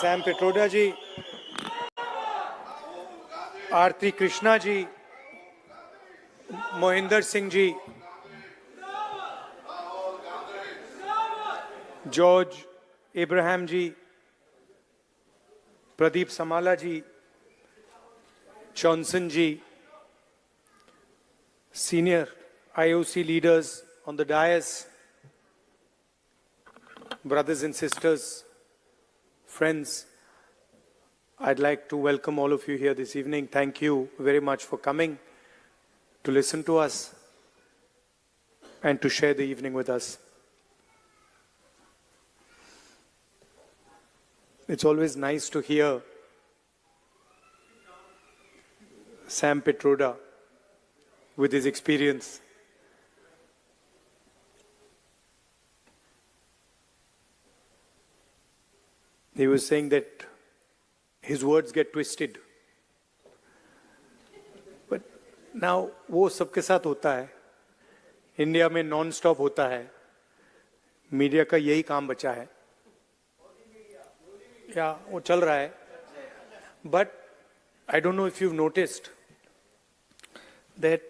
Sam Petroda ji, Aarti Krishna ji, Mohinder Singh ji, George Abraham ji, Pradeep Samala ji, Johnson ji, senior IOC leaders on the dais, brothers and sisters, friends, I'd like to welcome all of you here this evening. Thank you very much for coming to listen to us and to share the evening with us. It's always nice to hear Sam Petroda with his experience. He was saying that his words get twisted. But now वो सबके साथ होता है. India में non stop होता है. Media का यही काम बचा है. या वो चल रहा है. But I don't know if you've noticed that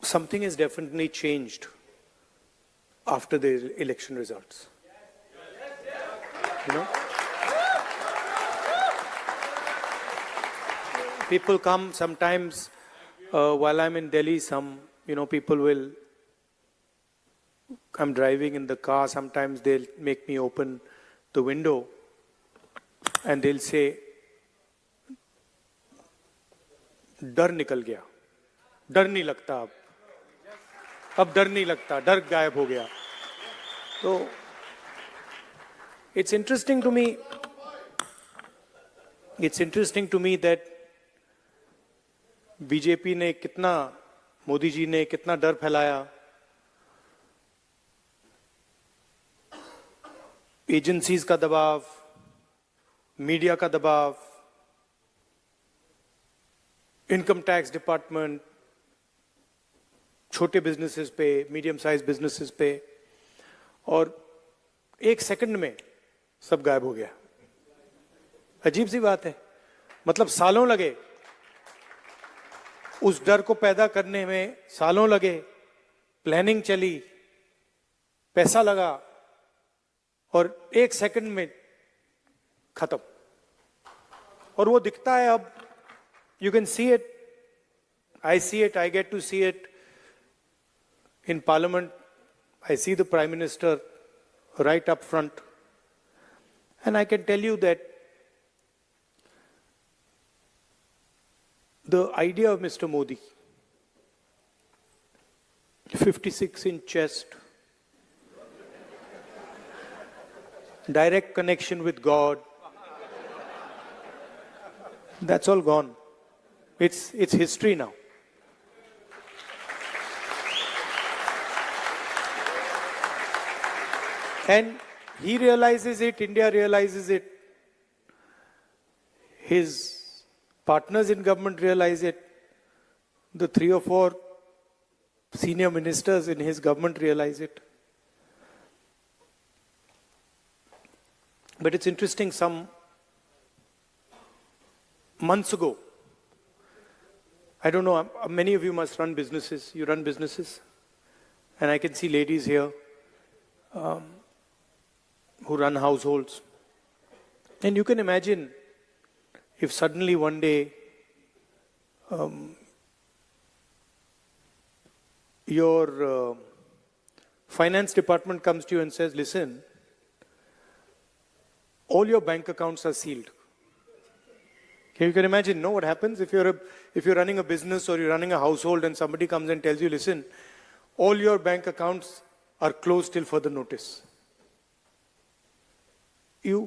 something has definitely changed after the election results. You know, people come sometimes while I'm in Delhi. People will. I'm driving in the car. Sometimes they'll make me open the window, and they'll say, "डर निकल गया, डर नहीं लगता अब डर नहीं लगता, डर गायब हो गया." तो It's interesting to me that BJP ने कितना, मोदी जी ने कितना डर फैलाया. एजेंसीज का दबाव, मीडिया का दबाव, इनकम टैक्स डिपार्टमेंट, छोटे बिजनेसेस पे, मीडियम साइज बिजनेसेस पे, और एक सेकंड में सब गायब हो गया. अजीब सी बात है. मतलब सालों लगे उस डर को पैदा करने में, सालों लगे, प्लानिंग चली, पैसा लगा, और एक सेकंड में खत्म. और वो दिखता है अब. You can see it. I see it. I get to see it in parliament. I see the prime minister right up front, and I can tell you that the idea of Mr. Modi, 56-inch chest, direct connection with God, that's all gone. It's history now. And he realizes it, India realizes it, his partners in government realize it, the 3 or 4 senior ministers in his government realize it. But it's interesting, some months ago, I don't know, many of you must run businesses, you run businesses, and I can see ladies here who run households. And you can imagine if suddenly one day your finance department comes to you and says, "Listen, all your bank accounts are sealed." You can imagine, no, what happens if you're running a business or you're running a household and somebody comes and tells you, "Listen, all your bank accounts are closed till further notice." You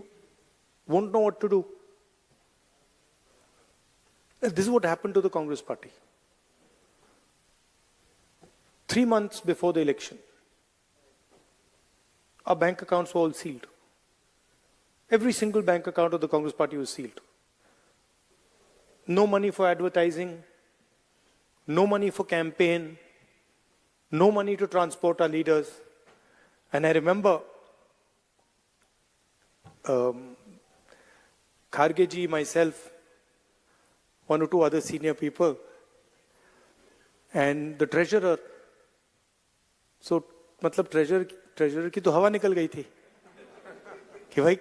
won't know what to do. This is what happened to the Congress party. 3 months before the election, our bank accounts were all sealed. Every single bank account of the Congress party was sealed. No money for advertising, no money for campaign, no money to transport our leaders. And I remember Kharge ji, myself, one or two other senior people, and the treasurer. So, मतलब treasurer की तो हवा निकल गई थी कि भाई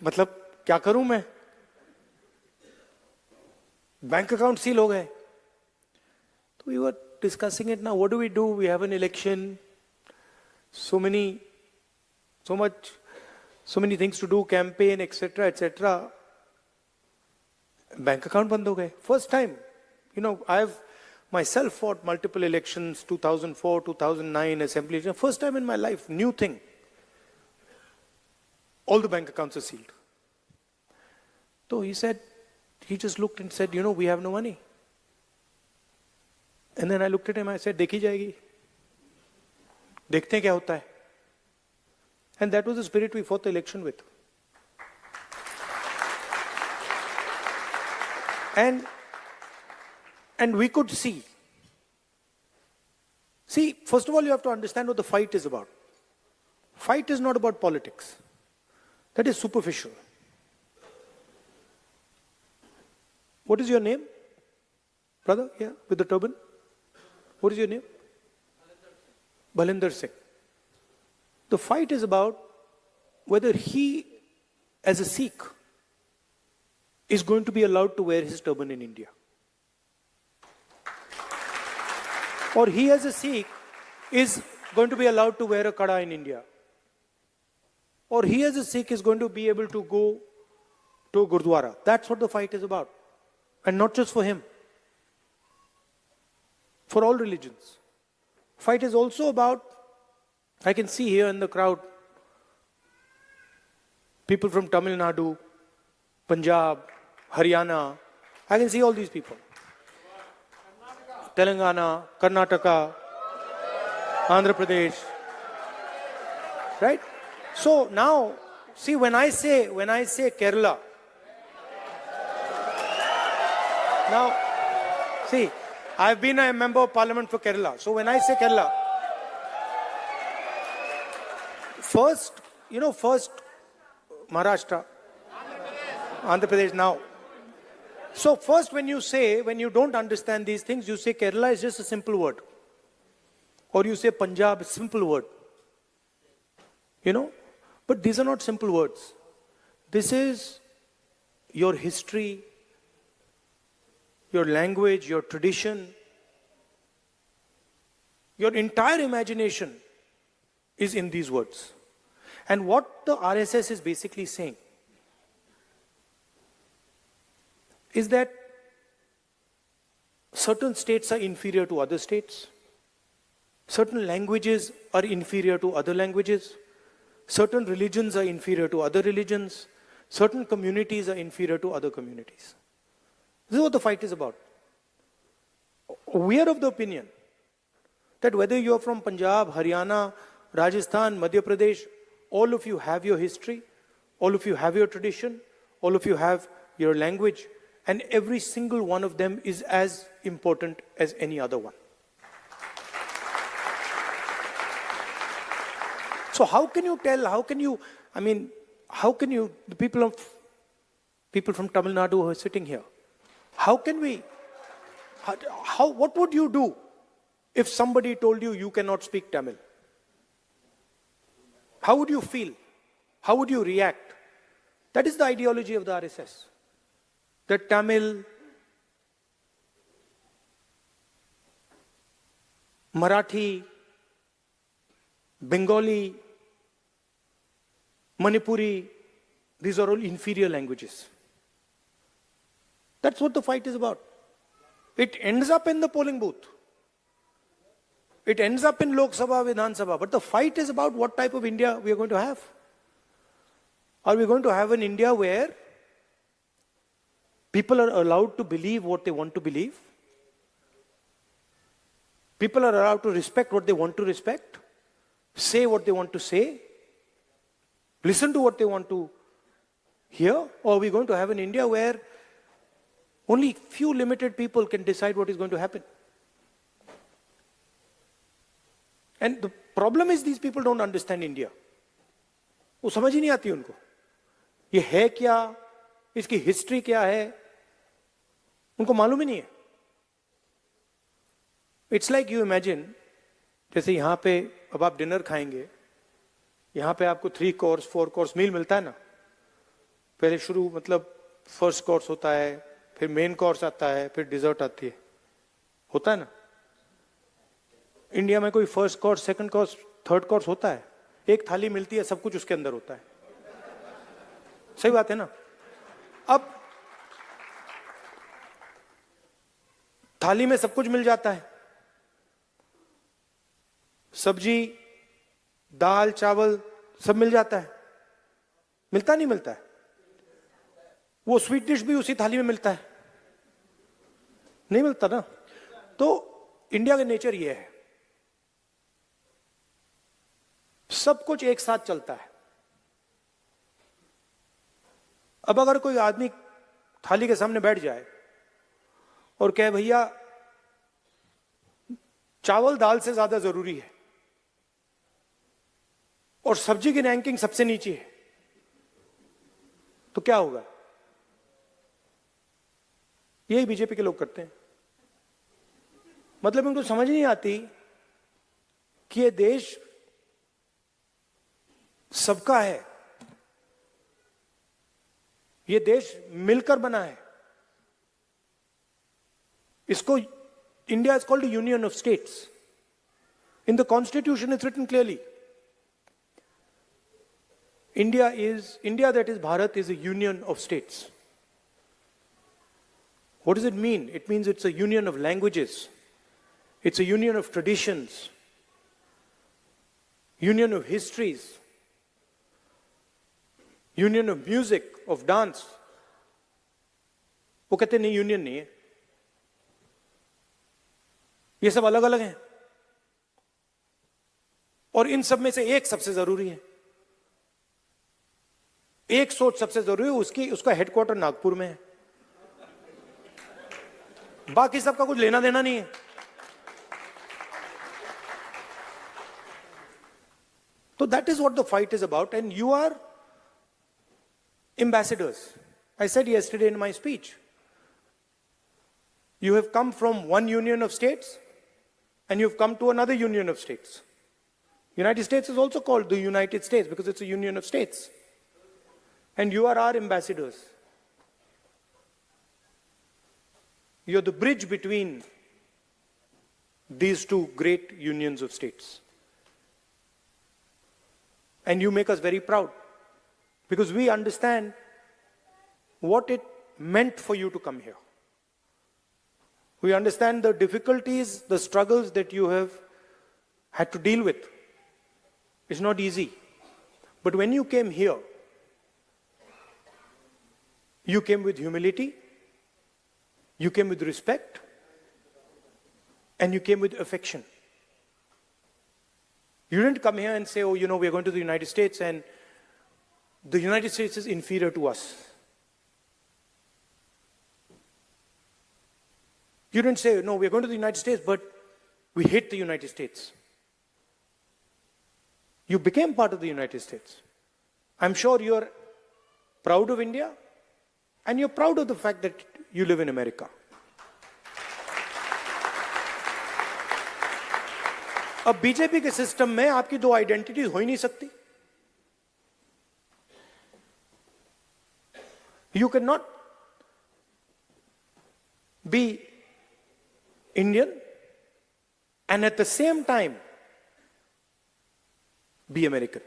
मतलब क्या करूं मैं, बैंक अकाउंट सील हो गए. तो we were discussing it now. What do? We have an election. So many things to do, campaign, etc., etc. Bank account बंद हो गए. First time, I've myself fought multiple elections, 2004, 2009, assembly. First time in my life, new thing. All the bank accounts are sealed. So he just looked and said, we have no money. And then I looked at him, I said, देखी जाएगी. देखते हैं क्या होता है. And that was the spirit we fought the election with. And we could see. See, first of all, you have to understand what the fight is about. Fight is not about politics. That is superficial. What is your name? Brother, yeah, with the turban? What is your name? Balinder Singh. The fight is about whether he, as a Sikh, is going to be allowed to wear his turban in India. Or he, as a Sikh, is going to be allowed to wear a kada in India. Or he, as a Sikh, is going to be able to go to a Gurdwara. That's what the fight is about. And not just for him. For all religions. Fight is also about, I can see here in the crowd, people from Tamil Nadu, Punjab, Haryana. I can see all these people. Telangana, Karnataka, Andhra Pradesh. Right? So now, see, when I say Kerala, now, see, I've been a member of parliament for Kerala. So when I say Kerala, first Maharashtra, Andhra Pradesh now. So first when you don't understand these things, you say Kerala is just a simple word. Or you say Punjab, simple word. But these are not simple words. This is your history, your language, your tradition. Your entire imagination is in these words. And what the RSS is basically saying is that certain states are inferior to other states. Certain languages are inferior to other languages. Certain religions are inferior to other religions. Certain communities are inferior to other communities. This is what the fight is about. We are of the opinion that whether you are from Punjab, Haryana, Rajasthan, Madhya Pradesh, all of you have your history, all of you have your tradition, all of you have your language, and every single one of them is as important as any other one. So how can you, the people from Tamil Nadu who are sitting here, what would you do if somebody told you cannot speak Tamil? How would you feel? How would you react? That is the ideology of the RSS. That Tamil, Marathi, Bengali, Manipuri, these are all inferior languages. That's what the fight is about. It ends up in the polling booth. It ends up in Lok Sabha, Vidhan Sabha. But the fight is about what type of India we are going to have. Are we going to have an India where people are allowed to believe what they want to believe? People are allowed to respect what they want to respect, say what they want to say, listen to what they want to hear? Or are we going to have an India where only few limited people can decide what is going to happen? And the problem is these people don't understand India. वो समझ ही नहीं आती उनको. ये है क्या? इसकी history क्या है, उनको मालूम ही नहीं है। इट्स लाइक यू इमेजिन, जैसे यहां पे अब आप डिनर खाएंगे, यहां पे आपको 3 कोर्स 4 कोर्स मील मिलता है ना। पहले शुरू मतलब फर्स्ट कोर्स होता है, फिर मेन कोर्स आता है, फिर डिजर्ट आती है, होता है ना। इंडिया में कोई first course, second course, third course होता है? एक थाली मिलती है, सब कुछ उसके अंदर होता है। सही बात है ना। अब थाली में सब कुछ मिल जाता है, सब्जी, दाल, चावल सब मिल जाता है। मिलता नहीं मिलता है? वो स्वीट डिश भी उसी थाली में मिलता है? नहीं मिलता ना। तो इंडिया का नेचर ये है, सब कुछ एक साथ चलता है। अब अगर कोई आदमी थाली के सामने बैठ जाए और कहे भैया चावल दाल से ज्यादा जरूरी है और सब्जी की रैंकिंग सबसे नीचे है, तो क्या होगा? यही बीजेपी के लोग करते हैं। मतलब उनको समझ नहीं आती कि ये देश सबका है, ये देश मिलकर बना है। इसको India is called union of states. In the constitution is written clearly, India that is Bharat is a union of states. What does it mean? It means it's a union of languages. It's a union of traditions. Union of histories. Union of music, of dance. वो कहते नहीं, union नहीं है, ये सब अलग अलग हैं। और इन सब में से एक सबसे जरूरी है, एक सोच सबसे जरूरी है, उसका हेडक्वार्टर नागपुर में है, बाकी सबका कुछ लेना देना नहीं है। तो that is what the fight is about, and you are ambassadors. I said yesterday in my speech, you have come from one union of states and you've come to another union of states. United States is also called the United States because it's a union of states. And you are our ambassadors. You're the bridge between these two great unions of states. And you make us very proud, because we understand what it meant for you to come here. We understand the difficulties, the struggles that you have had to deal with. It's not easy. But when you came here, you came with humility, you came with respect, and you came with affection. You didn't come here and say, oh, you know, we're going to the United States and the United States is inferior to us. You didn't say, no, we're going to the United States, but we hate the United States. You became part of the United States. I'm sure you're proud of India, and you're proud of the fact that you live in America. अब BJP के system में आपकी दो identities हो ही नहीं सकती. You cannot be Indian and at the same time be American.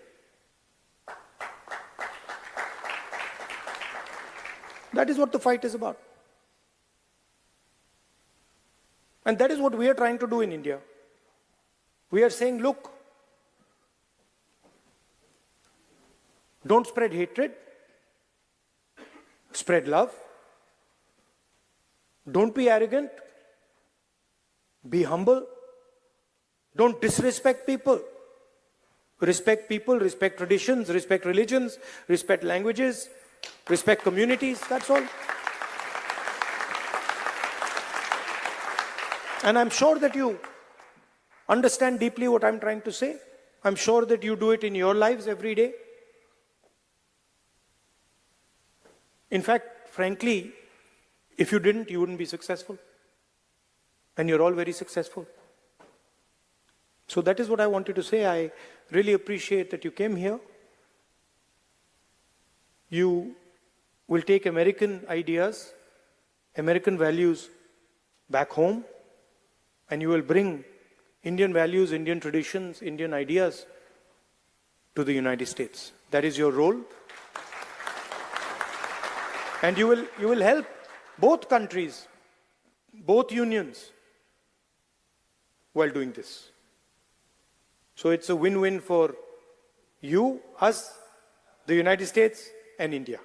That is what the fight is about. And that is what we are trying to do in India. We are saying, look, don't spread hatred, spread love. Don't be arrogant, be humble. Don't disrespect people. Respect people, respect traditions, respect religions, respect languages, respect communities, that's all. And I'm sure that you understand deeply what I'm trying to say. I'm sure that you do it in your lives every day. In fact, frankly, if you didn't, you wouldn't be successful. And you're all very successful. So that is what I wanted to say. I really appreciate that you came here. You will take American ideas, American values back home, and you will bring Indian values, Indian traditions, Indian ideas to the United States. That is your role. And you will help both countries, both unions, while doing this. So it's a win-win for you, us, the United States, and India.